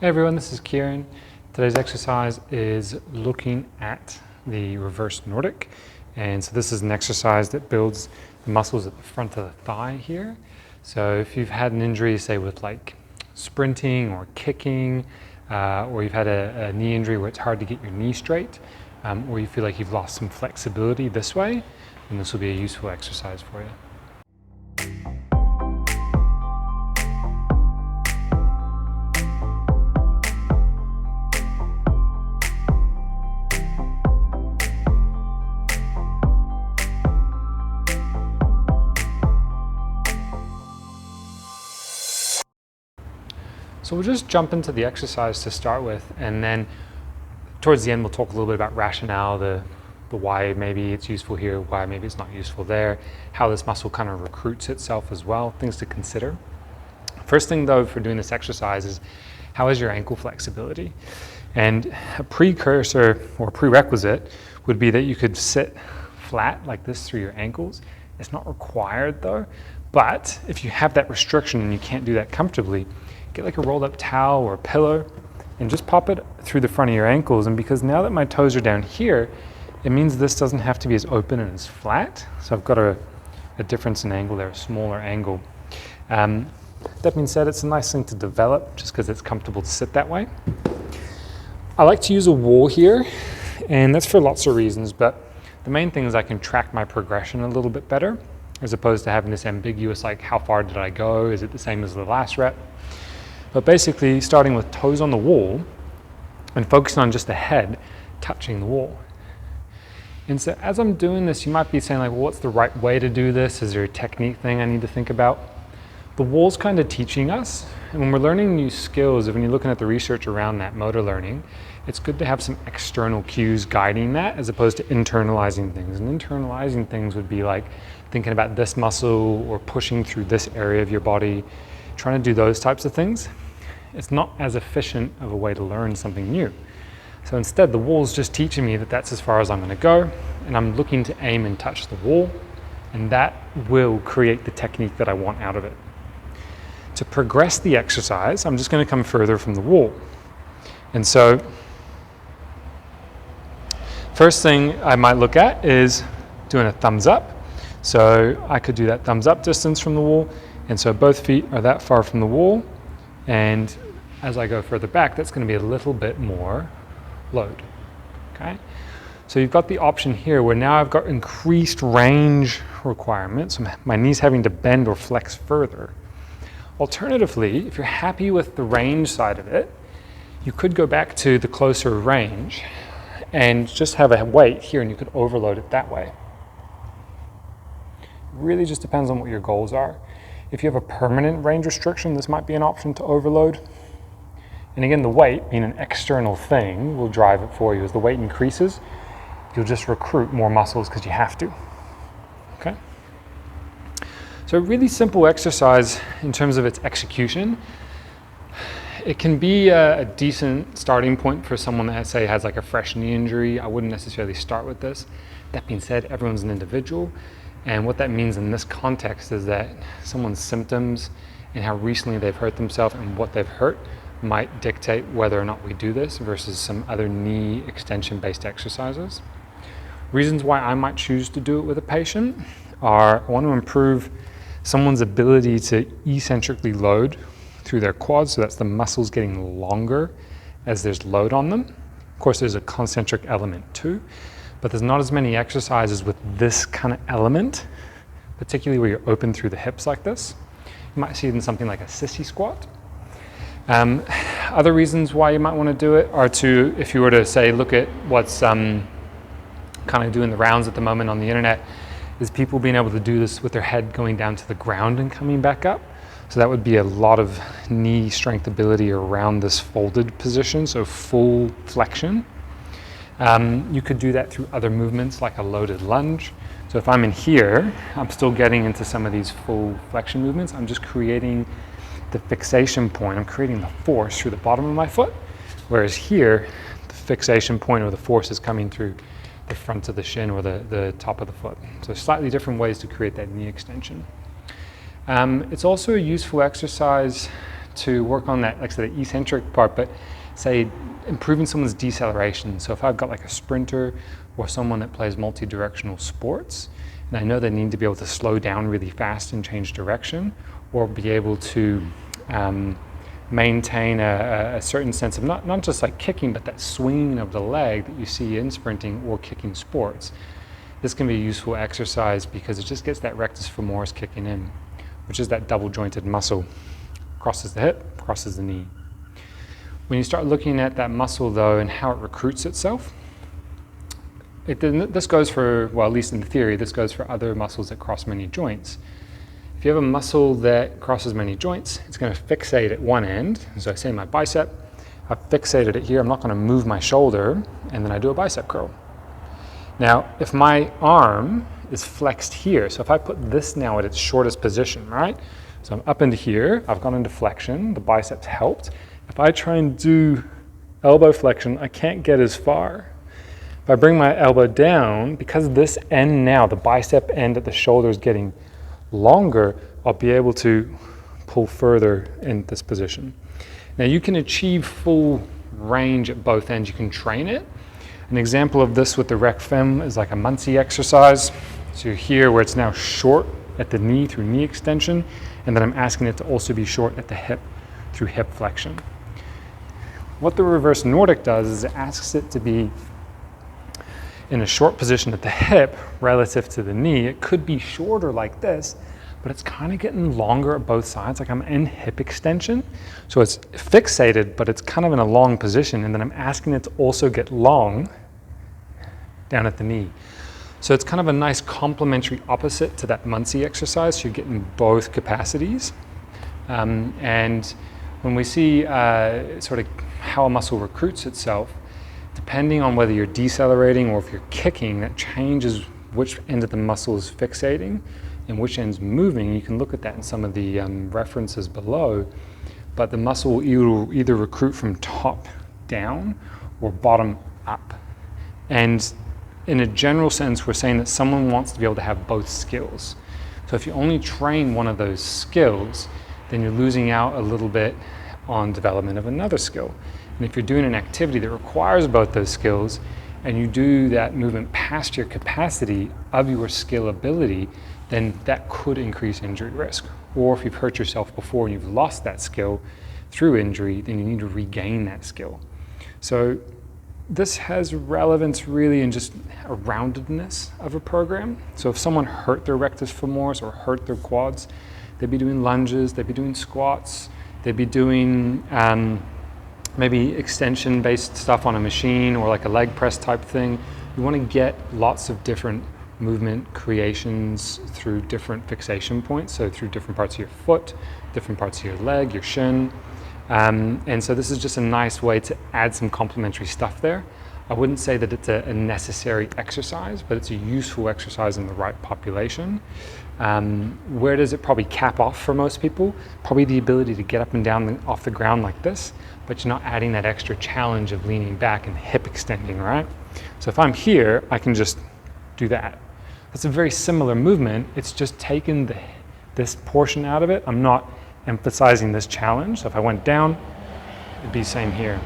Hey everyone, this is Kieran. Today's exercise is looking at the reverse Nordic. And so this is an exercise that builds the muscles at the front of the thigh here. So if you've had an injury, say with like sprinting or kicking, or you've had a knee injury where it's hard to get your knee straight, or you feel like you've lost some flexibility this way, then this will be a useful exercise for you. So we'll just jump into the exercise to start with, and then towards the end we'll talk a little bit about rationale, the why maybe it's useful here, why maybe it's not useful there, how this muscle kind of recruits itself as well, things to consider. First thing though for doing this exercise is, how is your ankle flexibility? And a precursor or prerequisite would be that you could sit flat like this through your ankles. It's not required though, but if you have that restriction and you can't do that comfortably, get like a rolled up towel or a pillow and just pop it through the front of your ankles. And because now that my toes are down here, it means this doesn't have to be as open and as flat. So I've got a difference in angle there, a smaller angle. That being said, it's a nice thing to develop just because it's comfortable to sit that way. I like to use a wall here, and that's for lots of reasons, but the main thing is I can track my progression a little bit better, as opposed to having this ambiguous, like how far did I go? Is it the same as the last rep? But basically starting with toes on the wall and focusing on just the head touching the wall. And so as I'm doing this, you might be saying like, well, what's the right way to do this? Is there a technique thing I need to think about? The wall's kind of teaching us. And when we're learning new skills, when you're looking at the research around that motor learning, it's good to have some external cues guiding that as opposed to internalizing things. And internalizing things would be like thinking about this muscle or pushing through this area of your body, trying to do those types of things. It's not as efficient of a way to learn something new. So instead, the wall's just teaching me that that's as far as I'm going to go, and I'm looking to aim and touch the wall, and that will create the technique that I want out of it. To progress the exercise, I'm just going to come further from the wall. And so, first thing I might look at is doing a thumbs up. So I could do that thumbs up distance from the wall, and so both feet are that far from the wall. And as I go further back, that's going to be a little bit more load. Okay? So you've got the option here where now I've got increased range requirements. So my knee's having to bend or flex further. Alternatively, if you're happy with the range side of it, you could go back to the closer range and just have a weight here, and you could overload it that way. It really just depends on what your goals are. If you have a permanent range restriction, this might be an option to overload. And again, the weight, being an external thing, will drive it for you. As the weight increases, you'll just recruit more muscles because you have to. Okay? So a really simple exercise in terms of its execution. It can be a decent starting point for someone that, say, has like a fresh knee injury. I wouldn't necessarily start with this. That being said, everyone's an individual. And what that means in this context is that someone's symptoms and how recently they've hurt themselves and what they've hurt might dictate whether or not we do this versus some other knee extension-based exercises. Reasons why I might choose to do it with a patient are, I want to improve someone's ability to eccentrically load through their quads, so that's the muscles getting longer as there's load on them. Of course, there's a concentric element too, but there's not as many exercises with this kind of element, particularly where you're open through the hips like this. You might see it in something like a sissy squat. Other reasons why you might want to do it are to, if you were to say, look at what's kind of doing the rounds at the moment on the internet, is people being able to do this with their head going down to the ground and coming back up. So that would be a lot of knee strength ability around this folded position, so full flexion. You could do that through other movements like a loaded lunge. So if I'm in here, I'm still getting into some of these full flexion movements. I'm just creating the fixation point. I'm creating the force through the bottom of my foot. Whereas here, the fixation point or the force is coming through the front of the shin or the top of the foot. So slightly different ways to create that knee extension. It's also a useful exercise to work on that, like I said, the eccentric part, but say improving someone's deceleration. So if I've got like a sprinter or someone that plays multi-directional sports, and I know they need to be able to slow down really fast and change direction, or be able to maintain a certain sense of not just like kicking, but that swinging of the leg that you see in sprinting or kicking sports. This can be a useful exercise because it just gets that rectus femoris kicking in, which is that double jointed muscle. Crosses the hip, crosses the knee. When you start looking at that muscle though and how it recruits itself, this goes for, well, at least in theory, this goes for other muscles that cross many joints. If you have a muscle that crosses many joints, it's going to fixate at one end. So I say my bicep, I've fixated it here, I'm not going to move my shoulder, and then I do a bicep curl. Now, if my arm is flexed here, so if I put this now at its shortest position, right? So I'm up into here, I've gone into flexion, the biceps helped. If I try and do elbow flexion, I can't get as far. If I bring my elbow down, because this end now, the bicep end at the shoulder is getting longer, I'll be able to pull further in this position. Now you can achieve full range at both ends, you can train it. An example of this with the rec fem is like a Muncie exercise. So you're here where it's now short at the knee through knee extension, and then I'm asking it to also be short at the hip through hip flexion. What the reverse Nordic does is it asks it to be in a short position at the hip relative to the knee. It could be shorter like this, but it's kind of getting longer at both sides, like I'm in hip extension. So it's fixated, but it's kind of in a long position, and then I'm asking it to also get long down at the knee. So it's kind of a nice complementary opposite to that Muncie exercise. So you're getting both capacities. And when we see sort of how a muscle recruits itself, depending on whether you're decelerating or if you're kicking, that changes which end of the muscle is fixating and which end's moving. You can look at that in some of the references below, but the muscle will either recruit from top down or bottom up. And in a general sense, we're saying that someone wants to be able to have both skills. So if you only train one of those skills, then you're losing out a little bit on development of another skill. And if you're doing an activity that requires both those skills, and you do that movement past your capacity of your skill ability, then that could increase injury risk. Or if you've hurt yourself before and you've lost that skill through injury, then you need to regain that skill. So this has relevance really in just a roundedness of a program. So if someone hurt their rectus femoris or hurt their quads, they'd be doing lunges, they'd be doing squats, they'd be doing maybe extension-based stuff on a machine or like a leg press type thing. You want to get lots of different movement creations through different fixation points, so through different parts of your foot, different parts of your leg, your shin. And so this is just a nice way to add some complementary stuff there. I wouldn't say that it's a necessary exercise, but it's a useful exercise in the right population. Where does it probably cap off for most people? Probably the ability to get up and down off the ground like this, but you're not adding that extra challenge of leaning back and hip extending, right? So if I'm here, I can just do that. That's a very similar movement. It's just taken this portion out of it. I'm not emphasizing this challenge. So if I went down, it'd be the same here.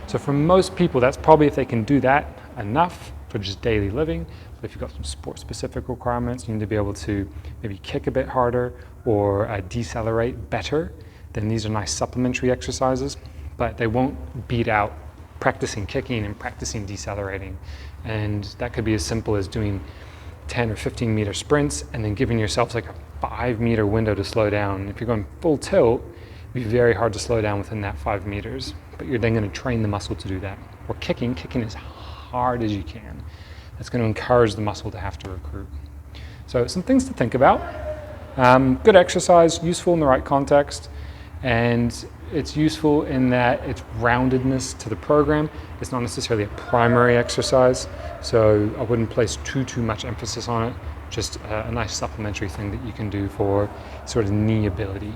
So for most people, that's probably if they can do that enough for just daily living. But if you've got some sport-specific requirements, you need to be able to maybe kick a bit harder or decelerate better, then these are nice supplementary exercises, but they won't beat out practicing kicking and practicing decelerating. And that could be as simple as doing 10 or 15 meter sprints and then giving yourself like a 5 meter window to slow down. If you're going full tilt, it'd be very hard to slow down within that 5 meters, but you're then going to train the muscle to do that. Or kicking as hard as you can. That's going to encourage the muscle to have to recruit. So some things to think about. Good exercise, useful in the right context, and it's useful in that it's roundedness to the program. It's not necessarily a primary exercise, so I wouldn't place too much emphasis on it. Just a nice supplementary thing that you can do for sort of knee ability.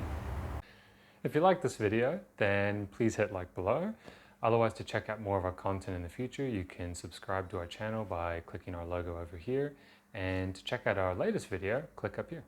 If you like this video, then please hit like below. Otherwise, to check out more of our content in the future, you can subscribe to our channel by clicking our logo over here. And to check out our latest video, click up here.